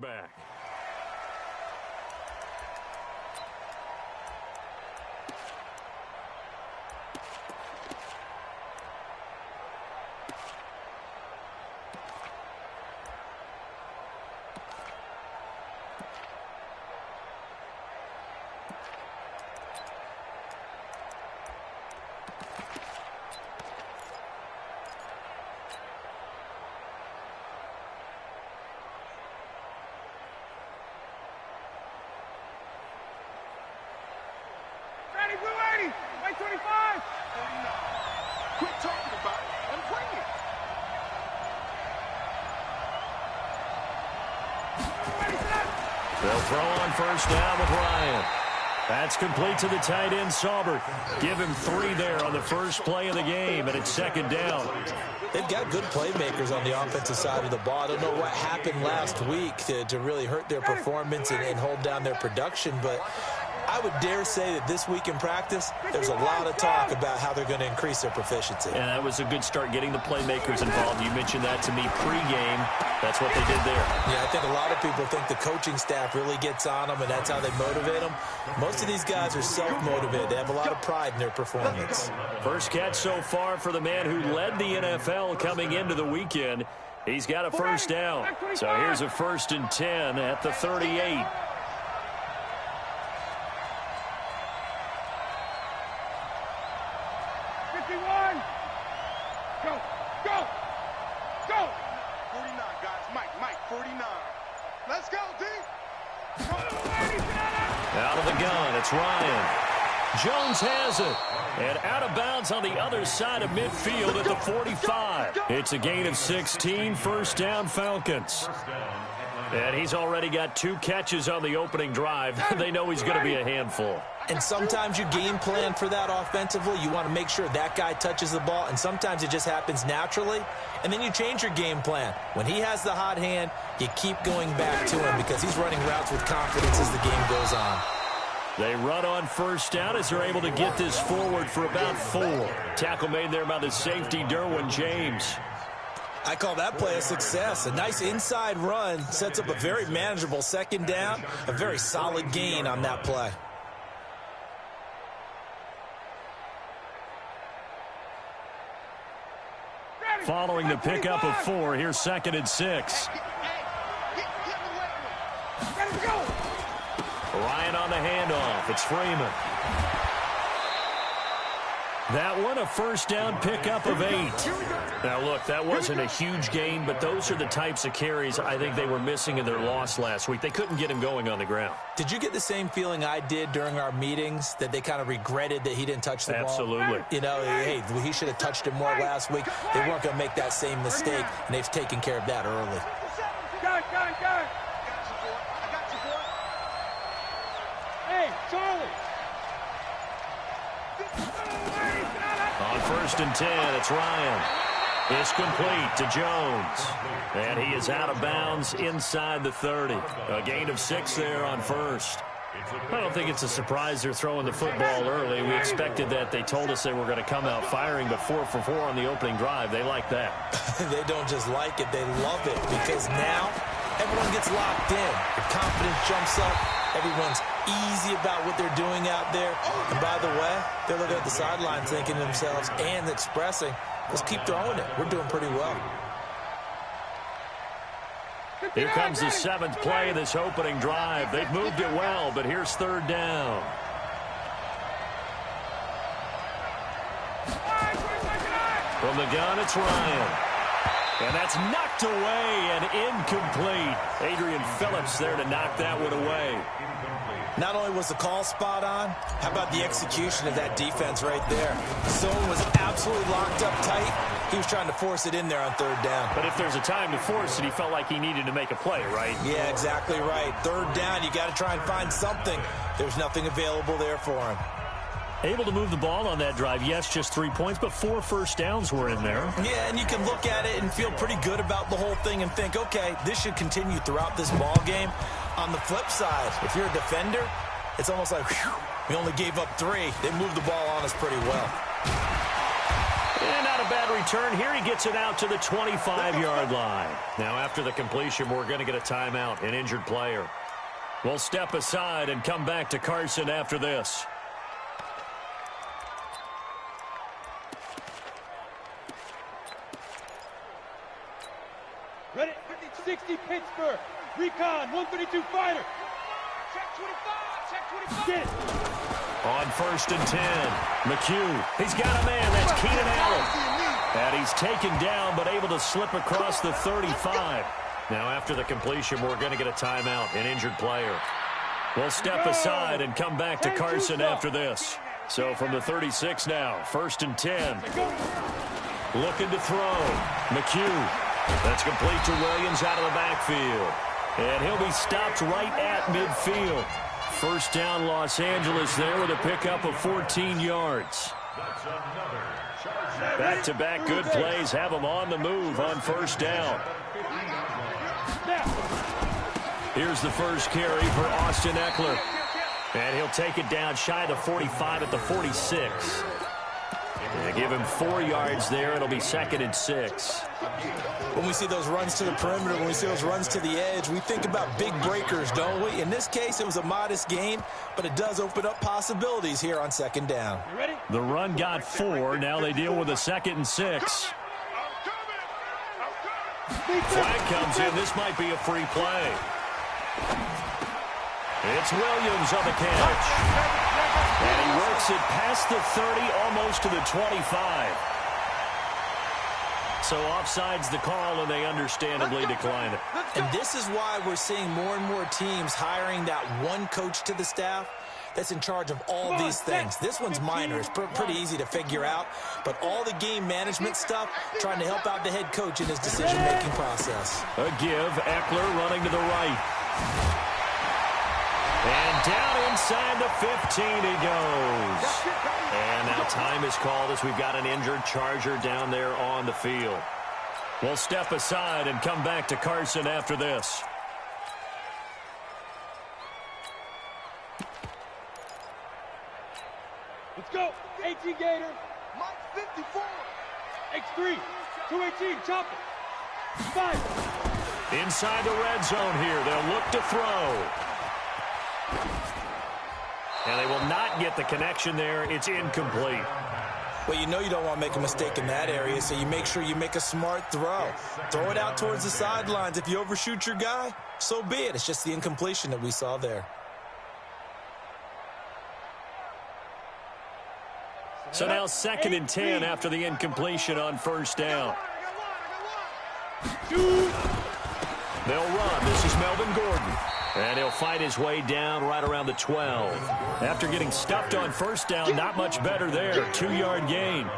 Back. Quit talking about it and bring it. They'll throw on first down with Ryan. That's complete to the tight end, Saubert. Give him 3 there on the first play of the game, and it's second down. They've got good playmakers on the offensive side of the ball. I don't know what happened last week to really hurt their performance and hold down their production, but I would dare say that this week in practice, there's a lot of talk about how they're going to increase their proficiency. And that was a good start, getting the playmakers involved. You mentioned that to me pregame. That's what they did there. Yeah, I think a lot of people think the coaching staff really gets on them, and that's how they motivate them. Most of these guys are self-motivated. They have a lot of pride in their performance. First catch so far for the man who led the NFL coming into the weekend. He's got a first down. So here's a 1st and 10 at the 38. Out of the gun, it's Ryan. Jones has it. And out of bounds on the other side of midfield at the 45. It's a gain of 16, first down Falcons. And he's already got 2 catches on the opening drive. They know he's going to be a handful. And sometimes you game plan for that offensively. You want to make sure that guy touches the ball, and sometimes it just happens naturally. And then you change your game plan. When he has the hot hand, you keep going back to him because he's running routes with confidence as the game goes on. They run on first down as they're able to get this forward for about 4. Tackle made there by the safety, Derwin James. I call that play a success. A nice inside run sets up a very manageable second down, a very solid gain on that play. Following the pickup of 4, here's 2nd and 6. Ryan on the handoff. It's Freeman. That one, a first down pickup of 8. Now, look, that wasn't a huge gain, but those are the types of carries I think they were missing in their loss last week. They couldn't get him going on the ground. Did you get the same feeling I did during our meetings, that they kind of regretted that he didn't touch the ball? Absolutely. You know, hey, he should have touched it more last week. They weren't going to make that same mistake, and they've taken care of that early. Go. Hey, Charlie. On 1st and 10, it's Ryan. It's complete to Jones. And he is out of bounds inside the 30. A gain of 6 there on first. I don't think it's a surprise they're throwing the football early. We expected that. They told us they were going to come out firing, but 4 for 4 on the opening drive. They like that. They don't just like it, they love it, because now everyone gets locked in. The confidence jumps up. Everyone's easy about what they're doing out there. And by the way, they're looking at the sideline thinking to themselves and expressing, let's keep throwing it. We're doing pretty well. Here comes the 7th play of this opening drive. They've moved it well, but here's 3rd down. From the gun, it's Ryan. And that's knocked away and incomplete. Adrian Phillips there to knock that one away. Not only was the call spot on, how about the execution of that defense right there? Zone was absolutely locked up tight. He was trying to force it in there on 3rd down. But if there's a time to force it, he felt like he needed to make a play, right? Yeah, exactly right. 3rd down, you got to try and find something. There's nothing available there for him. Able to move the ball on that drive. Yes, just 3 points, but 4 first downs were in there. Yeah, and you can look at it and feel pretty good about the whole thing and think, okay, this should continue throughout this ball game. On the flip side, if you're a defender, it's almost like, whew, we only gave up 3. They moved the ball on us pretty well. And not a bad return here. He gets it out to the 25-yard line. Now, after the completion, we're going to get a timeout, an injured player. We'll step aside and come back to Carson after this. Ready? 60 Pittsburgh. Recon, 132 fighter. Check 25, check 25. Get it. On 1st and 10, McHugh. He's got a man. That's Keenan Allen. And he's taken down but able to slip across the 35. Now, after the completion, we're going to get a timeout, an injured player. We'll step aside and come back to Carson after this. So from the 36 now, 1st and 10. Looking to throw. McHugh. That's complete to Williams out of the backfield. And he'll be stopped right at midfield. First down, Los Angeles there with a pickup of 14 yards. Back-to-back good plays have them on the move on first down. Here's the first carry for Austin Eckler. And he'll take it down shy of the 45 at the 46. And give him 4 yards there. It'll be 2nd and 6. When we see those runs to the perimeter, when we see those runs to the edge, we think about big breakers, don't we? In this case, it was a modest gain, but it does open up possibilities here on 2nd down. The run got 4. Now they deal with a 2nd and 6. Flag comes in. This might be a free play. It's Williams on the catch. And he works it past the 30, almost to the 25. So offside's the call, and they understandably decline it. And this is why we're seeing more and more teams hiring that one coach to the staff that's in charge of all these things. This one's minor. It's pretty easy to figure out. But all the game management stuff, trying to help out the head coach in his decision-making process. A give. Eckler running to the right. And down inside the 15 he goes. And now time is called as we've got an injured Charger down there on the field. We'll step aside and come back to Carson after this. Let's go. 18 Gator. Mike 54. X3. 218. Chop it. 5. Inside the red zone here. They'll look to throw. And they will not get the connection there. It's incomplete. Well, you know you don't want to make a mistake in that area, so you make sure you make a smart throw. Throw it out towards the sidelines. If you overshoot your guy, so be it. It's just the incompletion that we saw there. So now 2nd and 10 after the incompletion on first down. They'll run. This is Melvin Gordon. And he'll fight his way down right around the 12. After getting stuffed on first down, not much better there. 2-yard gain.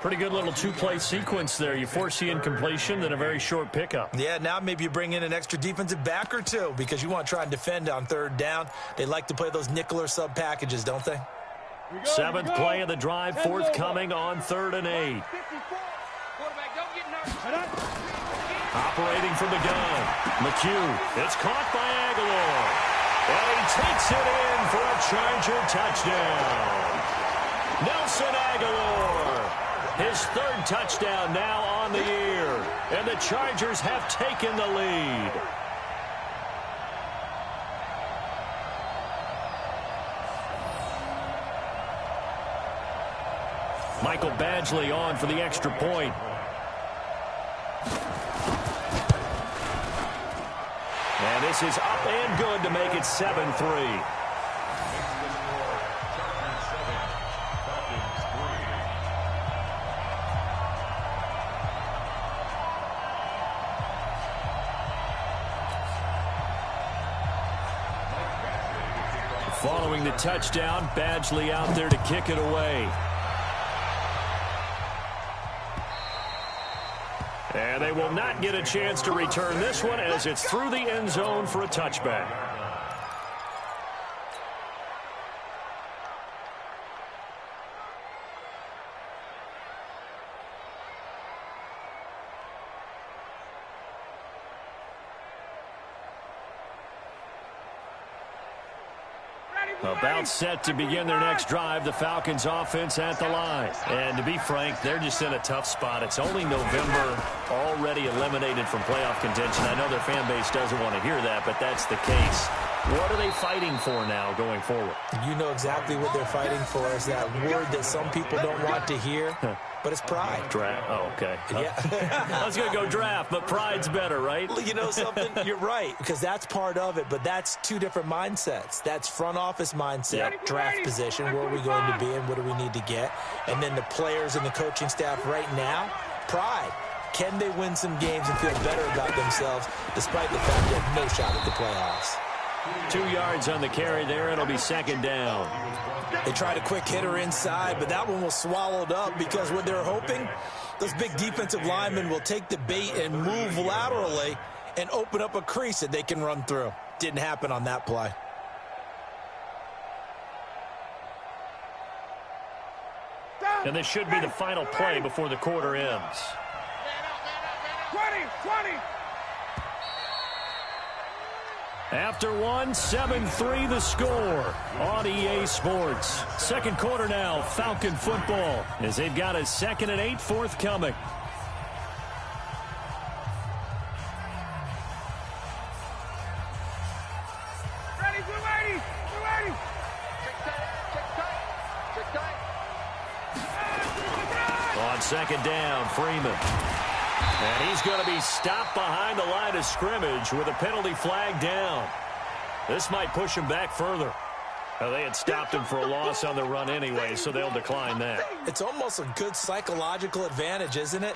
Pretty good little two-play sequence there. You force the incompletion, then a very short pickup. Yeah, now maybe you bring in an extra defensive back or two because you want to try and defend on 3rd down. They like to play those nickel or sub packages, don't they? 7th play of the drive, forthcoming on 3rd and 8. Operating from the gun. McHugh. It's caught by Aguilar. And he takes it in for a Charger touchdown. Nelson Aguilar. His 3rd touchdown now on the year. And the Chargers have taken the lead. Michael Badgley on for the extra point. And this is up and good to make it 7-3. Following the touchdown, Badgley out there to kick it away. And they will not get a chance to return this one as it's through the end zone for a touchback. Ready, About set to begin their next drive, the Falcons offense at the line. And to be frank, they're just in a tough spot. It's only November, already eliminated from playoff contention. I know their fan base doesn't want to hear that, but that's the case. What are they fighting for now going forward? You know exactly what they're fighting for. Is that word that some people don't want to hear, but it's pride. Draft. Oh, okay. Yeah. I was going to go draft, but pride's better, right? You know something? You're right, because that's part of it, but that's two different mindsets. That's front office mindset, draft position, where are we going to be and what do we need to get? And then the players and the coaching staff right now, pride. Can they win some games and feel better about themselves despite the fact they have no shot at the playoffs? 2 yards on the carry there. It'll be second down. They tried a quick hitter inside, but that one was swallowed up because what they're hoping, those big defensive linemen will take the bait and move laterally and open up a crease that they can run through. Didn't happen on that play. And this should be the final play before the quarter ends. 20. After one, 7-3 the score on EA Sports. Second quarter now, Falcon football, as they've got a 2nd and 8 forthcoming. Ready, we're ready. On second down, Freeman. And he's going to be stopped behind the line of scrimmage with a penalty flag down. This might push him back further. Now, they had stopped him for a loss on the run anyway, so they'll decline that. It's almost a good psychological advantage, isn't it?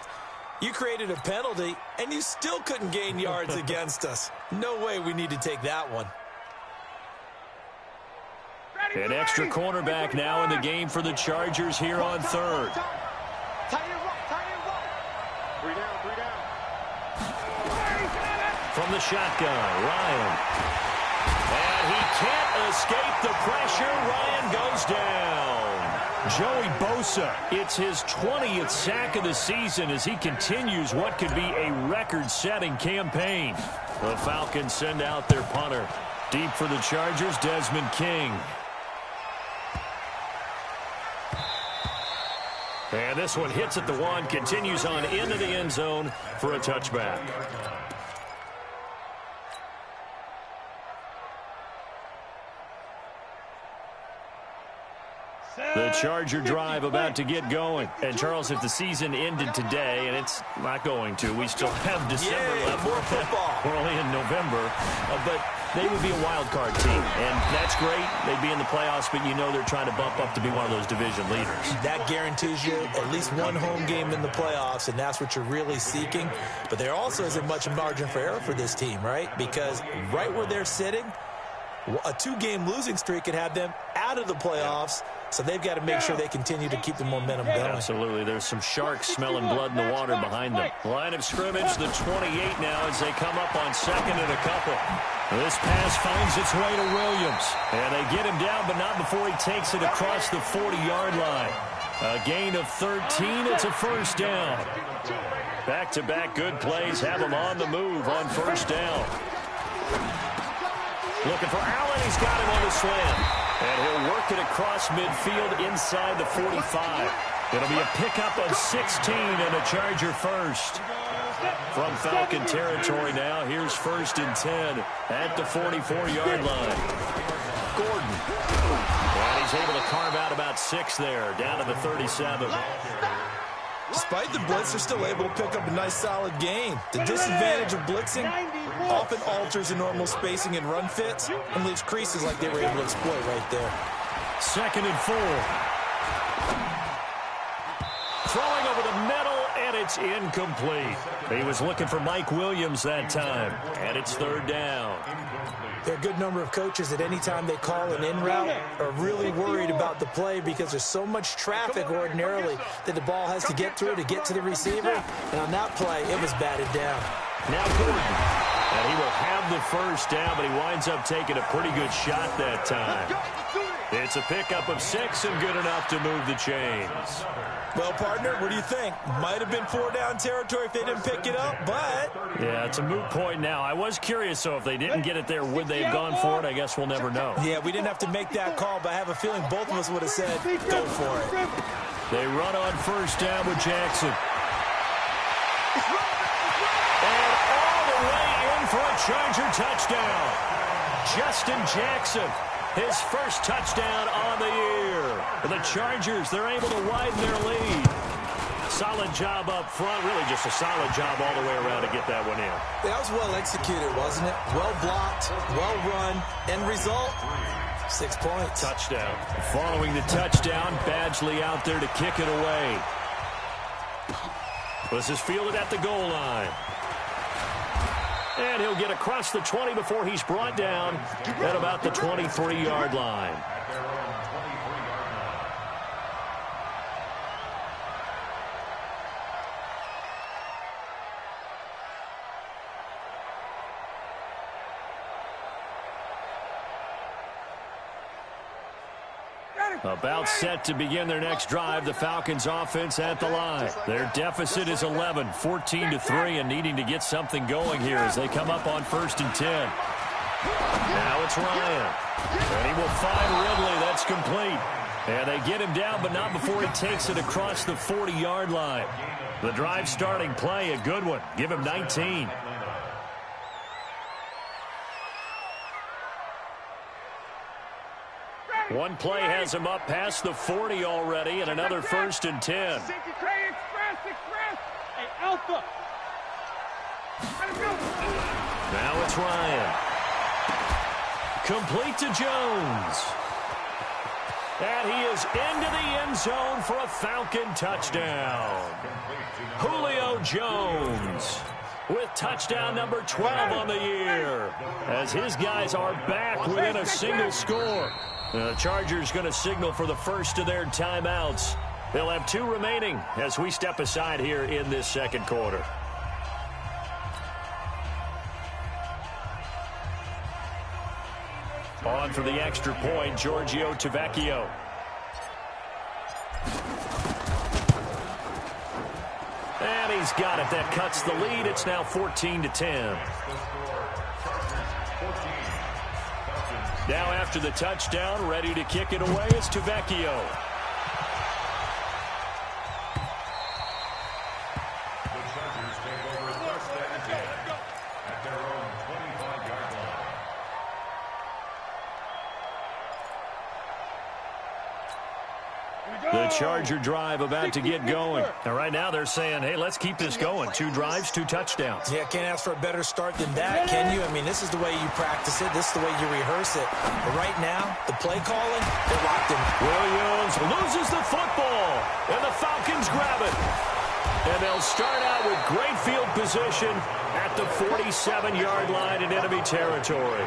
You created a penalty, and you still couldn't gain yards against us. No way we need to take that one. An extra cornerback now in the game for the Chargers here on third. From the shotgun, Ryan. And he can't escape the pressure. Ryan goes down. Joey Bosa, it's his 20th sack of the season as he continues what could be a record-setting campaign. The Falcons send out their punter. Deep for the Chargers, Desmond King. And this one hits at the 1, continues on into the end zone for a touchback. The Charger drive about to get going. And, Charles, if the season ended today, and it's not going to, we still have December left. More football. We're only in November. But they would be a wild card team. And that's great. They'd be in the playoffs, but you know they're trying to bump up to be one of those division leaders. That guarantees you at least one home game in the playoffs, and that's what you're really seeking. But there also isn't much margin for error for this team, right? Because right where they're sitting, a 2-game losing streak could have them out of the playoffs. So they've got to make sure they continue to keep the momentum going. Absolutely. There's some sharks smelling blood in the water behind them. Line of scrimmage, the 28 now as they come up on second and a couple. This pass finds its way to Williams. And they get him down, but not before he takes it across the 40-yard line. A gain of 13. It's a first down. Back-to-back good plays have him on the move on first down. Looking for Allen. He's got him on the slam. And he'll work it across midfield inside the 45. It'll be a pickup of 16 and a Charger first. From Falcon territory now, here's 1st and 10 at the 44-yard line. Gordon. And he's able to carve out about 6 there, down to the 37. Despite the blitz, they're still able to pick up a nice, solid gain. The disadvantage of blitzing often alters the normal spacing and run fits and leaves creases like they were able to exploit right there. 2nd and 4. Throwing over the middle, and it's incomplete. He was looking for Mike Williams that time, and it's 3rd down. There are a good number of coaches at any time they call an in route are really worried about the play because there's so much traffic ordinarily that the ball has to get through to get to the receiver. And on that play, it was batted down. Now Gordon. And he will have the first down, but he winds up taking a pretty good shot that time. It's a pickup of 6 and good enough to move the chains. Well, partner, what do you think? Might have been 4-down territory if they didn't pick it up, but... Yeah, it's a moot point now. I was curious, so if they didn't get it there, would they have gone for it? I guess we'll never know. Yeah, we didn't have to make that call, but I have a feeling both of us would have said, go for it. They run on first down with Jackson. And all the way in for a Charger touchdown. Justin Jackson, his first touchdown on the year. The Chargers, they're able to widen their lead. Solid job up front, really just a solid job all the way around to get that one in. That was well executed, wasn't it? Well blocked, well run, end result, 6 points. Touchdown. Following the touchdown, Badgley out there to kick it away. This is fielded at the goal line. And he'll get across the 20 before he's brought down at about the 23-yard line. About set to begin their next drive, the Falcons offense at the line. Their deficit is 11, 14-3, and needing to get something going here as they come up on 1st and 10. Now it's Ryan. And he will find Ridley. That's complete. And they get him down, but not before he takes it across the 40-yard line. The drive starting play, a good one. Give him 19. One play has him up past the 40 already, and another 1st and 10. Hey, Alpha. Now it's Ryan. Complete to Jones. And he is into the end zone for a Falcon touchdown. Julio Jones with touchdown number 12 on the year, as his guys are back within a single score. The Chargers going to signal for the first of their timeouts. They'll have 2 remaining as we step aside here in this second quarter. On for the extra point, Giorgio Tavecchio. And he's got it. That cuts the lead. It's now 14-10. Now after the touchdown, ready to kick it away is Tavecchio. The Chargers take over 1st and 10 at their own 25-yard line. The Charger drive about to get going. And right now they're saying, hey, let's keep this going. 2 drives, 2 touchdowns. Yeah, can't ask for a better start than that, can you? I mean, this is the way you practice it. This is the way you rehearse it. But right now, the play calling, they're locked in. Williams loses the football, and the Falcons grab it. And they'll start out with great field position at the 47-yard line in enemy territory.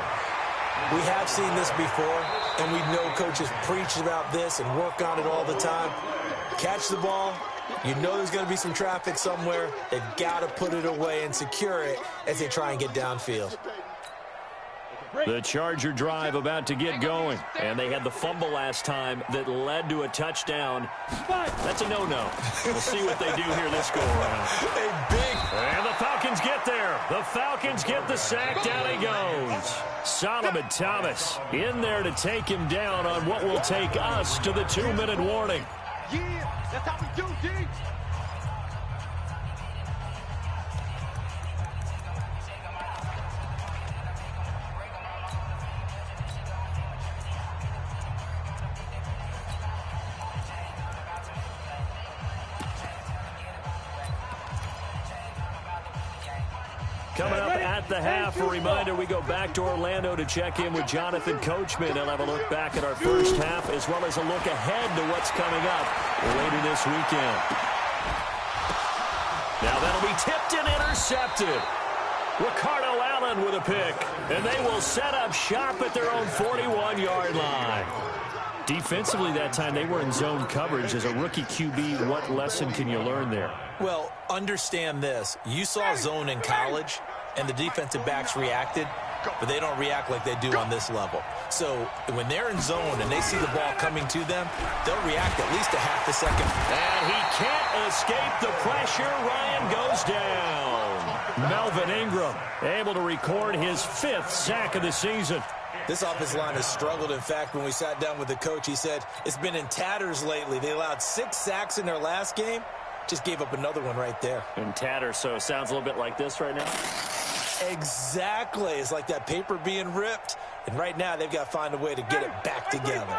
We have seen this before, and we know coaches preach about this and work on it all the time. Catch the ball. You know there's going to be some traffic somewhere. They've got to put it away and secure it as they try and get downfield. The Charger drive about to get going. And they had the fumble last time that led to a touchdown. That's a no-no. We'll see what they do here this go-around. And the Falcons get there. The Falcons get the sack. Down he goes. Solomon Thomas in there to take him down on what will take us to the 2-minute warning. Yeah, that's how we do, D. Coming up at the half, a reminder, we go back to Orlando to check in with Jonathan Coachman. They'll have a look back at our first half as well as a look ahead to what's coming up later this weekend. Now that'll be tipped and intercepted. Ricardo Allen with a pick, and they will set up shop at their own 41-yard line. Defensively that time, they were in zone coverage. As a rookie QB, what lesson can you learn there? Well, understand this. You saw zone in college, and the defensive backs reacted, but they don't react like they do on this level. So when they're in zone and they see the ball coming to them, they'll react at least a half a second. And he can't escape the pressure. Ryan goes down. Melvin Ingram able to record his 5th sack of the season. This offensive line has struggled. In fact, when we sat down with the coach, he said it's been in tatters lately. They allowed 6 sacks in their last game. Just gave up another one right there. In tatters, so it sounds a little bit like this right now? Exactly. It's like that paper being ripped. And right now, they've got to find a way to get it back together.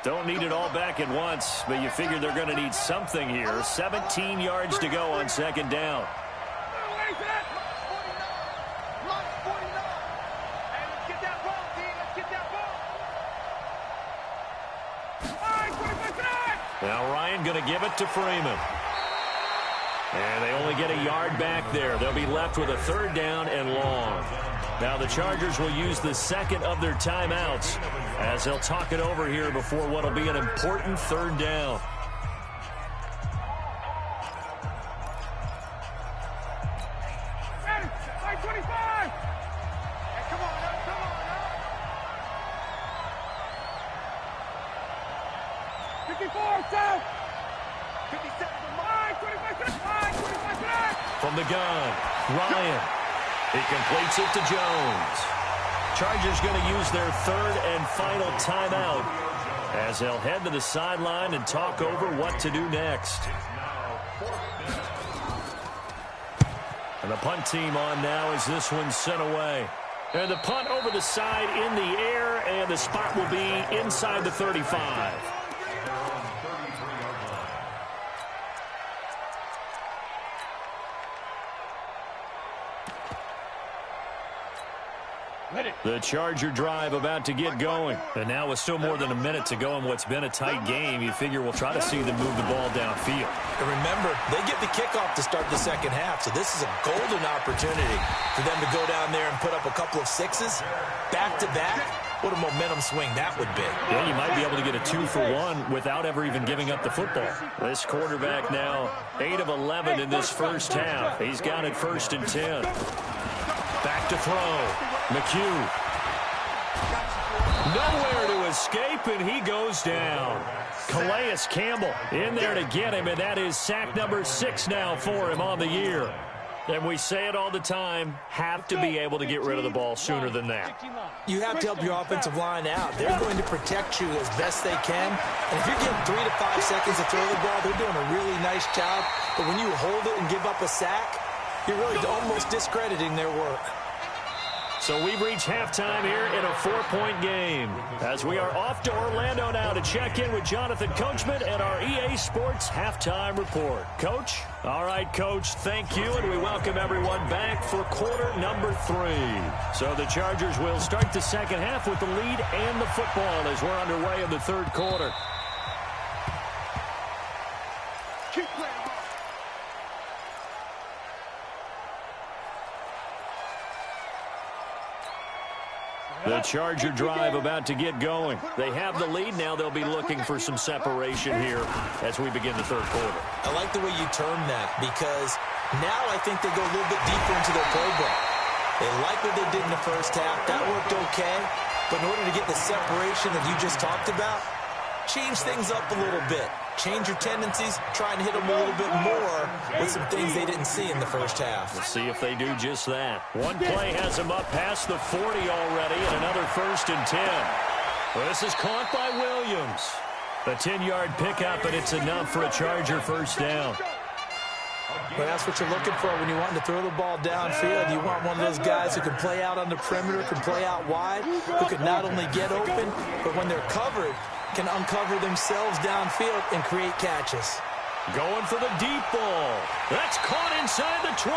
Don't need it all back at once, but you figure they're going to need something here. 17 yards to go on 2nd down. Now Ryan going to give it to Freeman. And they only get a yard back there. They'll be left with a 3rd down and long. Now the Chargers will use the 2nd of their timeouts as they'll talk it over here before what will be an important 3rd down. From the gun, Ryan. He completes it to Jones. Chargers going to use their 3rd and final timeout as they'll head to the sideline and talk over what to do next. And the punt team on now as this one's sent away. And the punt over the side in the air, and the spot will be inside the 35. The Charger drive about to get going. And now with still more than a minute to go in what's been a tight game, you figure we'll try to see them move the ball downfield. And remember, they get the kickoff to start the 2nd half, so this is a golden opportunity for them to go down there and put up a couple of 6s back-to-back. What a momentum swing that would be. Yeah, you might be able to get a 2-for-1 without ever even giving up the football. This quarterback now 8 of 11 in this first half. He's got it 1st and 10. Back to throw. McHugh. Nowhere to escape, and he goes down. Calais Campbell in there to get him, and that is sack number 6 now for him on the year. And we say it all the time, have to be able to get rid of the ball sooner than that. You have to help your offensive line out. They're going to protect you as best they can. And if you're getting 3 to 5 seconds to throw the ball, they're doing a really nice job. But when you hold it and give up a sack, you're really almost discrediting their work. So we've reached halftime here in a 4-point game as we are off to Orlando now to check in with Jonathan Coachman and our EA Sports Halftime Report. Coach? All right, Coach, thank you, and we welcome everyone back for quarter number 3. So the Chargers will start the 2nd half with the lead and the football as we're underway in the 3rd quarter. Keep playing. The Charger drive about to get going. They have the lead. Now they'll be looking for some separation here as we begin the 3rd quarter. I like the way you term that because now I think they go a little bit deeper into their playbook. They like what they did in the first half. That worked okay. But in order to get the separation that you just talked about, change things up a little bit. Change your tendencies, try and hit them a little bit more with some things they didn't see in the first half. We'll see if they do just that. One play has them up past the 40 already, and another 1st and 10. Well, this is caught by Williams. The 10-yard pickup, and it's enough for a Charger 1st down. Well, that's what you're looking for when you want to throw the ball downfield. You want one of those guys who can play out on the perimeter, can play out wide, who can not only get open, but when they're covered, can uncover themselves downfield and create catches. Going for the deep ball. That's caught inside the 20.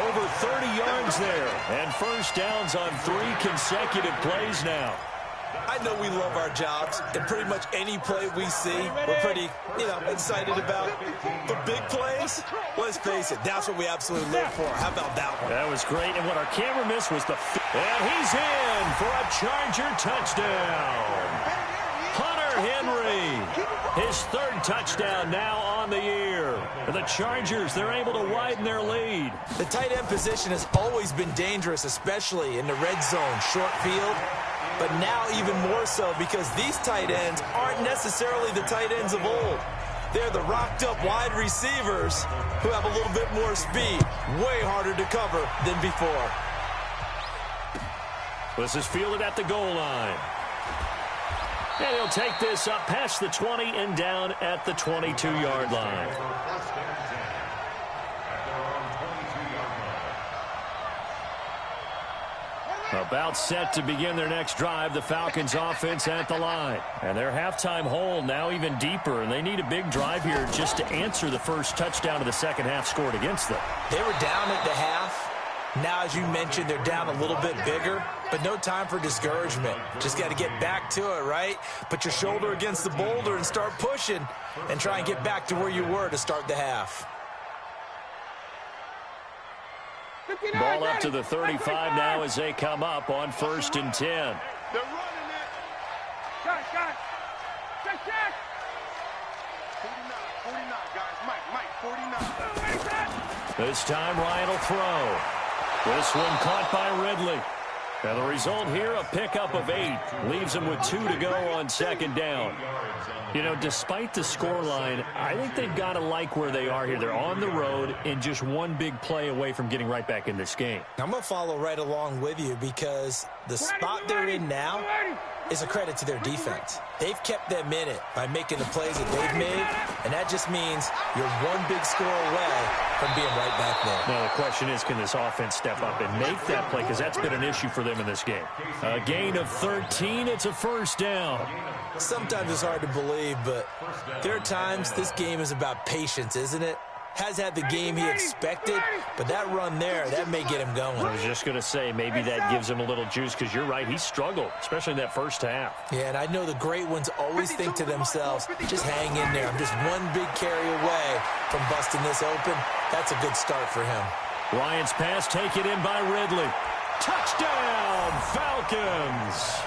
Over 30 yards there. And 1st downs on 3 consecutive plays now. I know we love our jobs, and pretty much any play we see, we're pretty, excited about. But big plays, let's face it, that's what we absolutely live for. How about that one? That was great, and what our camera missed was the... And he's in for a Charger touchdown. Hunter Henry, his 3rd touchdown now on the year. For the Chargers, they're able to widen their lead. The tight end position has always been dangerous, especially in the red zone, short field. but now even more so because these tight ends aren't necessarily the tight ends of old. They're the rocked-up wide receivers who have a little bit more speed, way harder to cover than before. This is fielded at the goal line. And he'll take this up past the 20 and down at the 22-yard line. About set to begin their next drive, the Falcons offense at the line. And their halftime hole now even deeper, and they need a big drive here just to answer the first touchdown of the second half scored against them. They were down at the half. Now, as you mentioned, they're down a little bit bigger, but no time for discouragement. Just got to get back to it, right? Put your shoulder against the boulder and start pushing and try and get back to where you were to start the half. Ball up to the 35 now as they come up on 1st and 10. They're running it. Guys. Check. 49, guys. Mike, 49. This time Ryan will throw. This one caught by Ridley. And the result here, a pickup of 8. Leaves them with 2 to go on 2nd down. You know, despite the scoreline, I think they've got to like where they are here. They're on the road and just one big play away from getting right back in this game. I'm going to follow right along with you because the spot they're in now is a credit to their defense. They've kept them in it by making the plays that they've made, and that just means you're one big score away from being right back there. Now, the question is, can this offense step up and make that play? Because that's been an issue for them in this game. A gain of 13. It's a 1st down. Sometimes it's hard to believe, but there are times this game is about patience, isn't it? Has had the game he expected, but that run there, that may get him going. I was just going to say, maybe that gives him a little juice, because you're right, he struggled, especially in that first half. Yeah, and I know the great ones always think to themselves, just hang in there. I'm just one big carry away from busting this open. That's a good start for him. Ryan's pass taken in by Ridley. Touchdown, Falcons!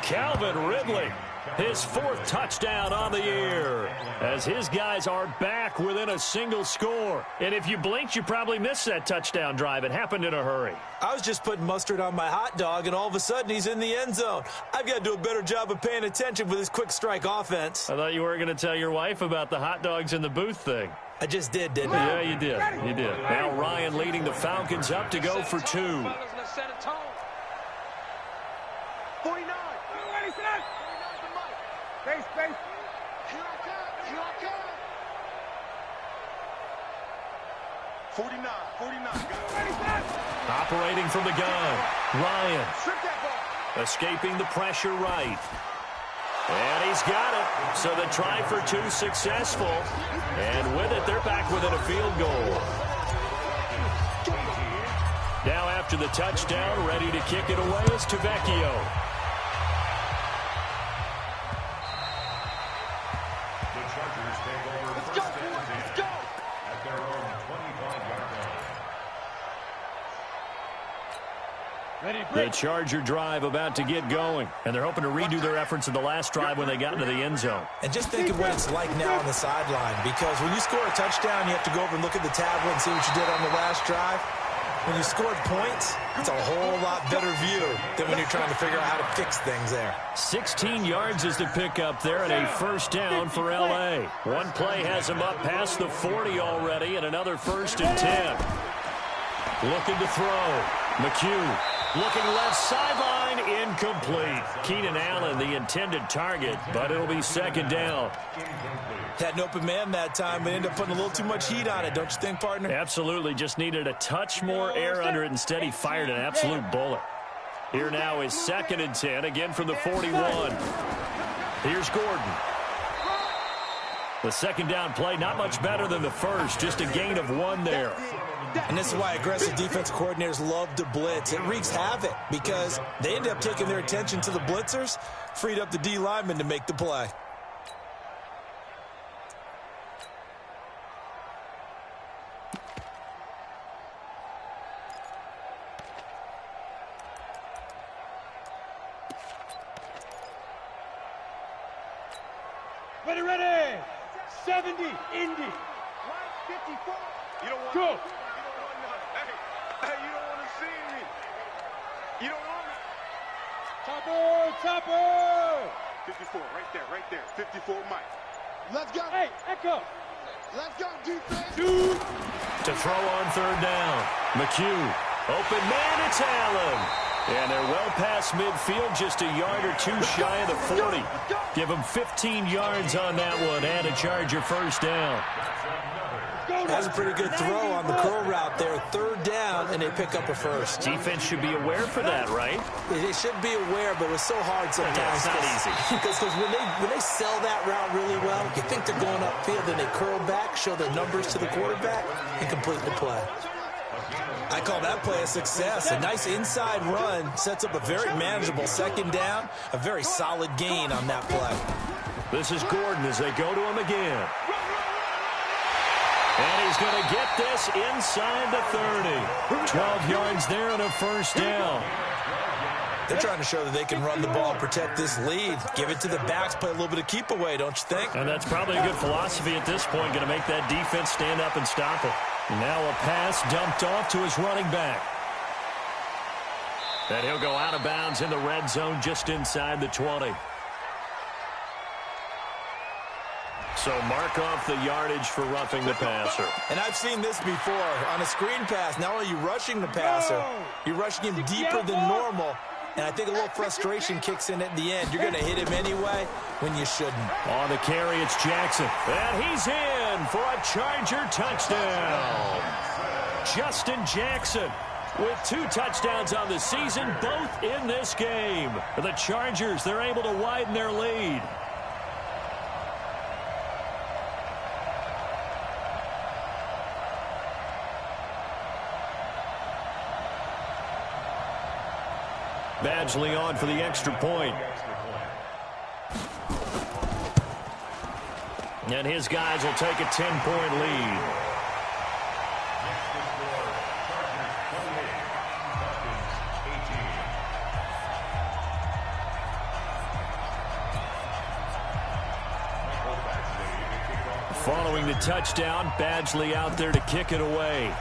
Calvin Ridley, his 4th touchdown on the year, as his guys are back within a single score. And if you blinked, you probably missed that touchdown drive. It happened in a hurry. I was just putting mustard on my hot dog, and all of a sudden he's in the end zone. I've got to do a better job of paying attention with this quick strike offense. I thought you were going to tell your wife about the hot dogs in the booth thing. I just did, didn't I? Yeah, you did. You did. Now Ryan leading the Falcons up to go for 2. 49. Space. Here I come. 49. Operating from the gun. Ryan. Escaping the pressure right. And he's got it. So the try for 2 successful. And with it, they're back within a field goal. Now after the touchdown, ready to kick it away is Tavecchio. The Charger drive about to get going, and they're hoping to redo their efforts in the last drive when they got into the end zone. And just think of what it's like now on the sideline, because when you score a touchdown, you have to go over and look at the tablet and see what you did on the last drive. When you scored points, it's a whole lot better view than when you're trying to figure out how to fix things there. 16 yards is the pickup there, and a 1st down for L.A. One play has them up past the 40 already, and another 1st and 10. Looking to throw. McHugh. Looking left sideline, incomplete. Keenan Allen, the intended target, but it'll be 2nd down. Had an open man that time, but ended up putting a little too much heat on it, don't you think, partner? Absolutely, just needed a touch more air under it. Instead, he fired an absolute bullet. Here now is 2nd and 10, again from the 41. Here's Gordon. The 2nd down play, not much better than the first, just a gain of 1 there. And this is why aggressive defensive coordinators love to blitz. It wreaks havoc because they end up taking their attention to the blitzers, freed up the D lineman to make the play. Ready. 70, Indy. 54. You don't want to. Hey, you don't want to see me. You don't want me. Topper, Topper! 54, right there. 54, Mike. Let's go. Hey, Echo. Let's go, defense. Two. To throw on third down. McHugh. Open man, it's Allen. And they're well past midfield, just a yard or two shy of the 40. Give them 15 yards on that one and a Charger first down. That's a pretty good throw on the curl route there. Third down, and they pick up a first. Defense should be aware for that, right? They should be aware, but it's so hard sometimes. Yeah, it's not easy. Because when they sell that route really well, you think they're going upfield, then they curl back, show their numbers to the quarterback, and complete the play. I call that play a success. A nice inside run sets up a very manageable second down, a very solid gain on that play. This is Gordon as they go to him again. And he's going to get this inside the 30. 12 yards there and a first down. They're trying to show that they can run the ball, protect this lead. Give it to the backs, play a little bit of keep away, don't you think? And that's probably a good philosophy at this point, going to make that defense stand up and stop it. Now a pass dumped off to his running back. And he'll go out of bounds in the red zone just inside the 20. So mark off the yardage for roughing the passer. And I've seen this before. On a screen pass, not only are you rushing the passer, you're rushing him deeper than normal. And I think a little frustration kicks in at the end. You're going to hit him anyway when you shouldn't. On the carry, it's Jackson. And he's in for a Charger touchdown. Justin Jackson with 2 touchdowns on the season, both in this game. The Chargers, they're able to widen their lead. Badgley on for the extra point. And his guys will take a 10-point lead. Following the touchdown, Badgley out there to kick it away.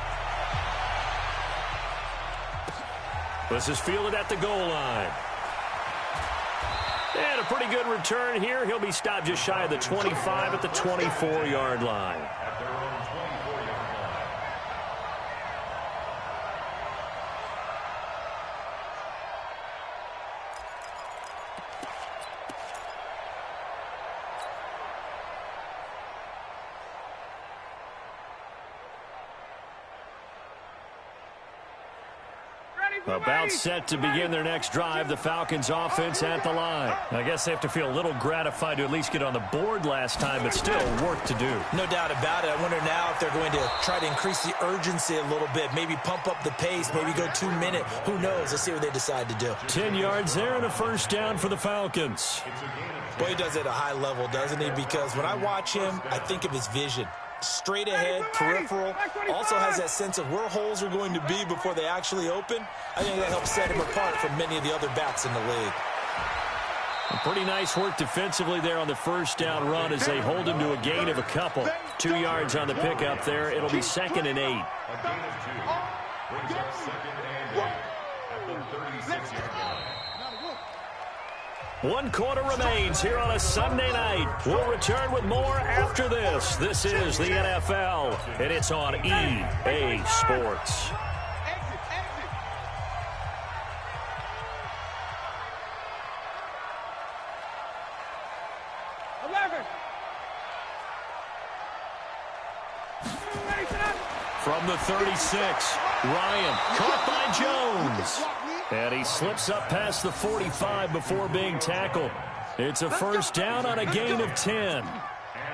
This is fielded at the goal line. And a pretty good return here. He'll be stopped just shy of the 25 at the 24-yard line. About set to begin their next drive, the Falcons offense at the line. I guess they have to feel a little gratified to at least get on the board last time, but still work to do. No doubt about it. I wonder now if they're going to try to increase the urgency a little bit, maybe pump up the pace, maybe go 2-minute. Who knows? Let's see what they decide to do. 10 yards there and a first down for the Falcons. Boy, he does it at a high level, doesn't he? Because when I watch him, I think of his vision. Straight ahead, peripheral, also has that sense of where holes are going to be before they actually open. I think that helps set him apart from many of the other backs in the league. Pretty nice work defensively there on the first down run as they hold him to a gain of a couple. 2 yards on the pickup there. It'll be 2nd and 8. A gain of 2. Brings up 2nd and 8 at the 36-yard line. 1 quarter remains here on a Sunday night. We'll return with more after this. This is the NFL, and it's on EA Sports. From the 36, Ryan caught by Jones. And he slips up past the 45 before being tackled. It's a first down on a gain of 10.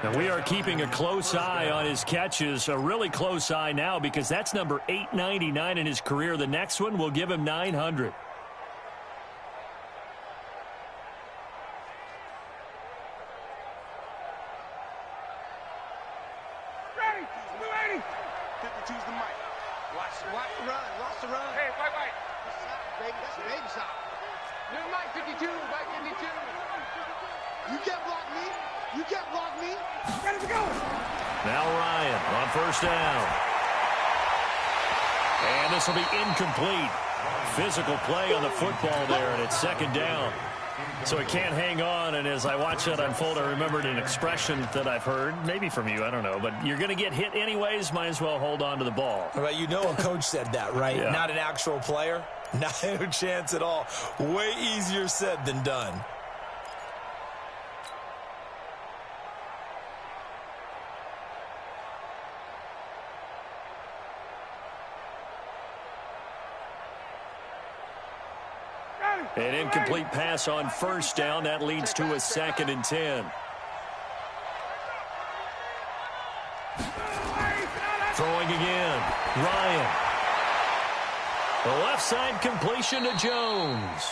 And we are keeping a close eye on his catches, a really close eye now because that's number 899 in his career. The next one will give him 900. Ready. 52's the mic. Watch the run. Watch the run. Hey, white. Baby, that's a baby shot. New Mike 52, Mike 52. You can't block me. You can't block me. Ready to go. Now Ryan on first down. And this will be incomplete. physical play on the football there, and it's second down. So it can't hang on, and as I watch that unfold, I remembered an expression that I've heard, maybe from you, I don't know, but you're going to get hit anyways, might as well hold on to the ball. Well, you know a coach said that, right? Yeah. Not an actual player? Not a chance at all. Way easier said than done. An incomplete pass on first down. That leads to a 2nd and 10. Throwing again. Ryan. The left side completion to Jones.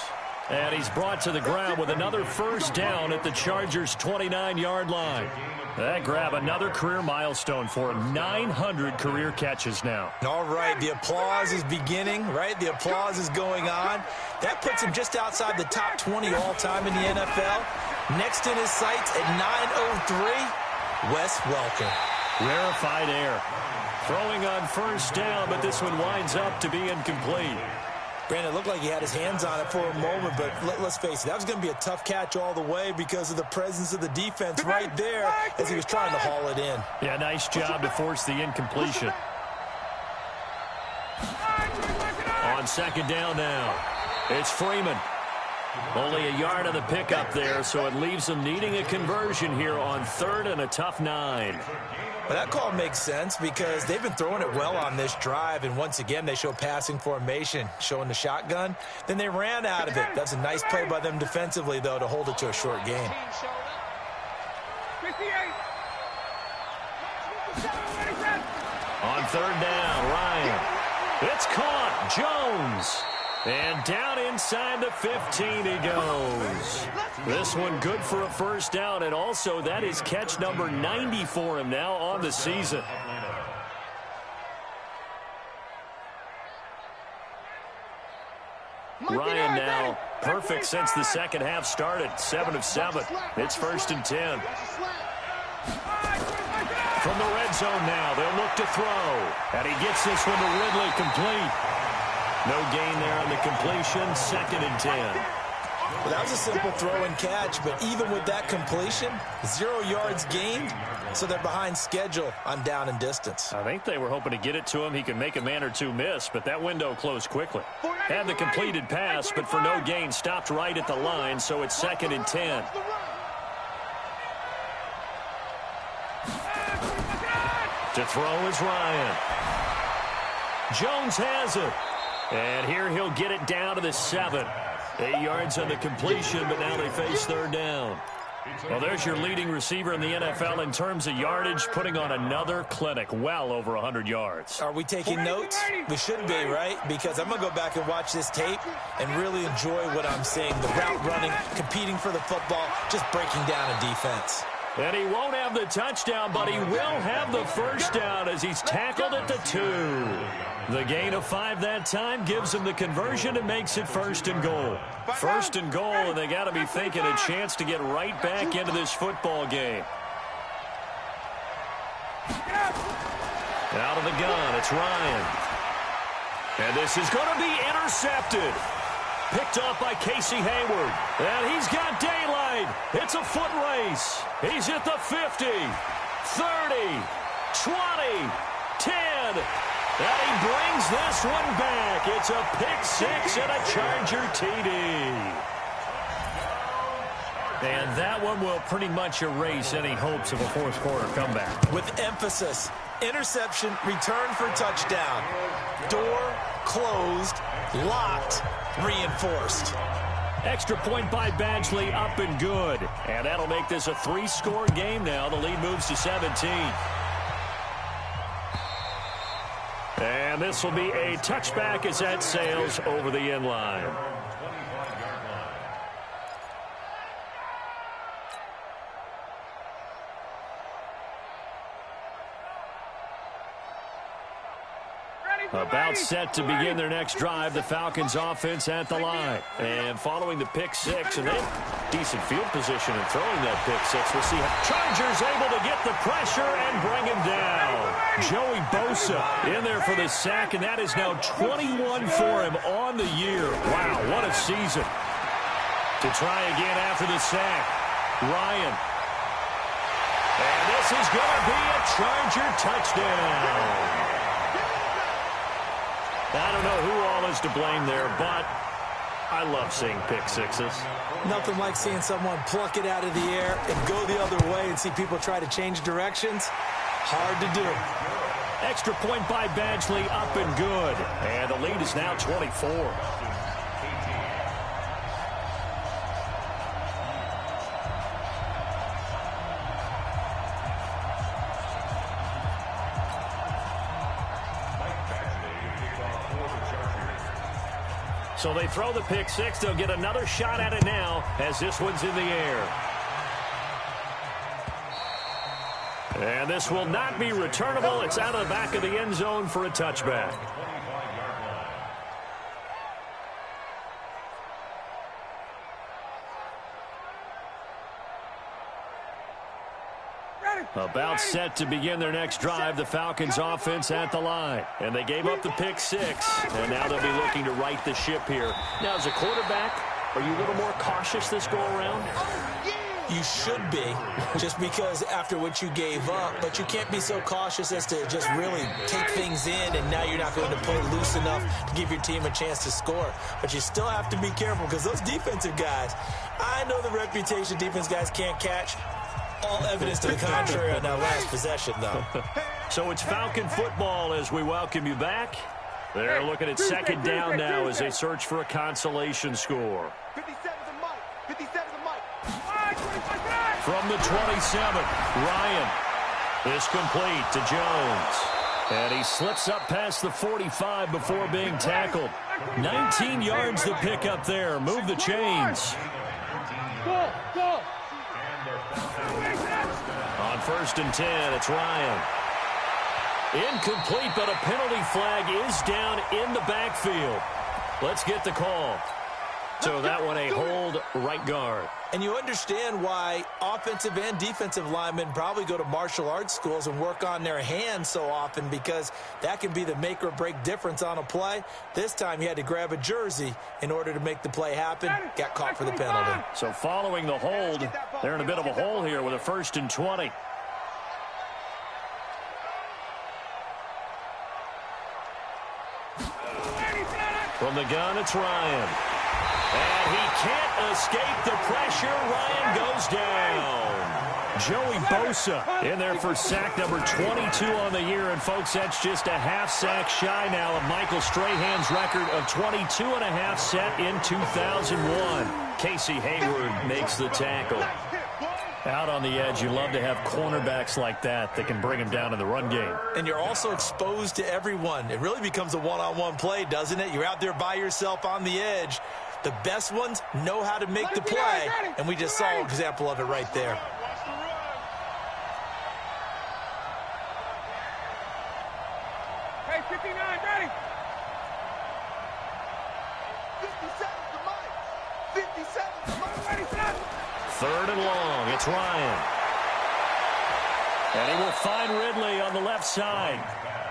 And he's brought to the ground with another first down at the Chargers' 29-yard line. That grab another career milestone for him. 900 career catches now. All right, the applause is beginning, right? The applause is going on. That puts him just outside the top 20 all-time in the NFL. Next in his sights at 903, Wes Welker. Rarefied air. Throwing on first down, but this one winds up to be incomplete. Brandon, it looked like he had his hands on it for a moment, but let's face it, that was going to be a tough catch all the way because of the presence of the defense right there as he was trying to haul it in. Yeah, nice job to force the incompletion. On second down now, it's Freeman. Only a yard on the pickup there, so it leaves them needing a conversion here on 3rd and a tough 9. Well, that call makes sense because they've been throwing it well on this drive, and once again they show passing formation, showing the shotgun. Then they ran out of it. That's a nice play by them defensively, though, to hold it to a short game. On 3rd down, Ryan. It's caught. Jones. And down inside the 15 he goes. This one good for a first down, and also that is catch number 90 for him now on the season. Ryan now perfect since the second half started. 7 of 7. It's 1st and 10. From the red zone now, they'll look to throw. And he gets this one to Ridley complete. No gain there on the completion, 2nd and 10. Well, that was a simple throw and catch, but even with that completion, 0 yards gained, so they're behind schedule on down and distance. I think they were hoping to get it to him. He could make a man or two miss, but that window closed quickly. Had the completed pass, but for no gain, stopped right at the line, so it's 2nd and 10. To throw is Ryan. Jones has it. And here he'll get it down to the 7. 8 yards on the completion, but now they face 3rd down. Well, there's your leading receiver in the NFL in terms of yardage, putting on another clinic, well over 100 yards. Are we taking notes? We should be, right? Because I'm going to go back and watch this tape and really enjoy what I'm seeing. The route running, competing for the football, just breaking down a defense. And he won't have the touchdown, but he will have the first down as he's tackled at the 2. The gain of 5 that time gives him the conversion and makes it 1st and goal. 1st and goal, and they got to be thinking a chance to get right back into this football game. Out of the gun, it's Ryan. And this is going to be intercepted. Picked off by Casey Hayward. And he's got daylight. It's a foot race. He's at the 50, 30, 20, 10. And he brings this one back. It's a pick 6 and a Charger TD. And that one will pretty much erase any hopes of a fourth quarter comeback. With emphasis, interception, return for touchdown. Door closed, locked, reinforced. Extra point by Badgley, up and good. And that'll make this a 3-score game now. The lead moves to 17. And this will be a touchback as that sails over the end line. About set to begin their next drive, the Falcons offense at the line. And following the pick 6, and they have decent field position in throwing that pick 6. We'll see how Chargers able to get the pressure and bring him down. Joey Bosa in there for the sack, and that is now 21 for him on the year. Wow, what a season. To try again after the sack, Ryan. And this is going to be a Charger touchdown. I don't know who all is to blame there, but I love seeing pick sixes. Nothing like seeing someone pluck it out of the air and go the other way and see people try to change directions. Hard to do. Extra point by Badgley, up and good. And the lead is now 24. So they throw the pick six. They'll get another shot at it now as this one's in the air. And this will not be returnable. It's out of the back of the end zone for a touchback. About set to begin their next drive, the Falcons offense at the line. And they gave up the pick six, and now they'll be looking to right the ship here. Now, as a quarterback, are you a little more cautious this go-around? You should be, just because after what you gave up, but you can't be so cautious as to just really take things in, and now you're not going to play loose enough to give your team a chance to score. But you still have to be careful, because those defensive guys, I know the reputation defense guys can't catch. All evidence to the contrary on that last possession, though. So it's Falcon football as we welcome you back. They're looking at second down now as they search for a consolation score. 57's a mic. 57's a mic. From the 27, Ryan is complete to Jones. And he slips up past the 45 before being tackled. 19 yards to pick up there. Move the chains. Go, go. On 1st and 10, it's Ryan. Incomplete, but a penalty flag is down in the backfield. Let's get the call. So that one a hold right guard. And you understand why offensive and defensive linemen probably go to martial arts schools and work on their hands so often, because that can be the make or break difference on a play. This time you had to grab a jersey in order to make the play happen. Got caught for the penalty. So following the hold, they're in a bit of a hole here with a 1st and 20. From the gun, it's Ryan. And he can't escape the pressure. Ryan goes down. Joey Bosa in there for sack number 22 on the year. And, folks, that's just a half sack shy now of Michael Strahan's record of 22 and a half set in 2001. Casey Hayward makes the tackle. Out on the edge, you love to have cornerbacks like that can bring him down in the run game. And you're also exposed to everyone. It really becomes a one-on-one play, doesn't it? You're out there by yourself on the edge. The best ones know how to make the play, and we just saw an example of it right there. Hey, 59, ready. 57's the mic. 57's the mic. Ready, set. 3rd and long, it's Ryan. And he will find Ridley on the left side.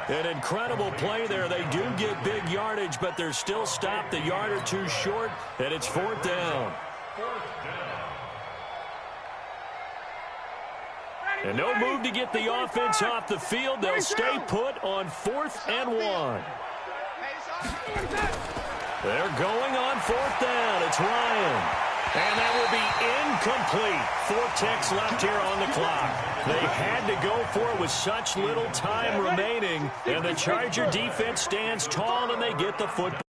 An incredible play there. They do get big yardage, but they're still stopped a yard or two short, and it's 4th down. And no move to get the offense off the field. They'll stay put on 4th and 1. They're going on 4th down. It's Ryan. And that will be incomplete. 4 ticks left here on the clock. They had to go for it with such little time remaining. And the Charger defense stands tall, and they get the football.